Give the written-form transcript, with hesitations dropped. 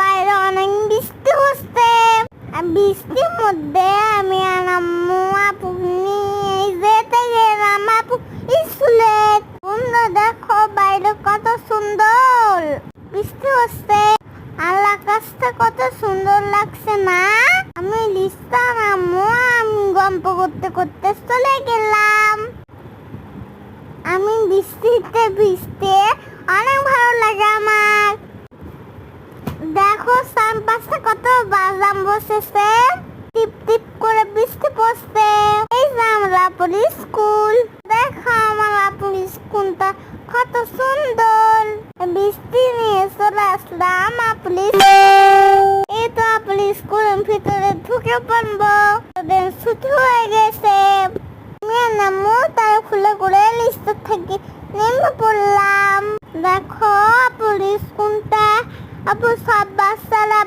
বাইরে অনেক বৃষ্টি হচ্ছে। বৃষ্টির মধ্যে আমি আর আম্মু আপু নিয়ে যেতে গেলাম আপু স্কুলে। বন্ধু দেখো বাইরে কত সুন্দর বৃষ্টি হচ্ছে, আল্লাহ কাছটা কত সুন্দর লাগছে না? আমি লিস্তাম আম্মু আমি গল্প করতে করতে চলে গেলাম। আমি বৃষ্টিতে ভিজতে অনেক ভালো লাগে আমার। দেখো চারপাশে কত বাদাম বসেছে, টিপ টিপ করে বৃষ্টি পড়ছে। এই যে আমার আপুর স্কুল, দেখো আমার আপুর স্কুলটা কত সুন্দর। বৃষ্টি নিয়ে চলে আসলাম আপুর এই তো আপুর স্কুলের ভিতরে ঢুকে পড়বো, ছুটি হয়ে গেছে। নামু তার খুলে করে লিস্ট থেকে নেমে পড়লাম। দেখো আপুর স্কুলটা, আপু সব বাচ্চারা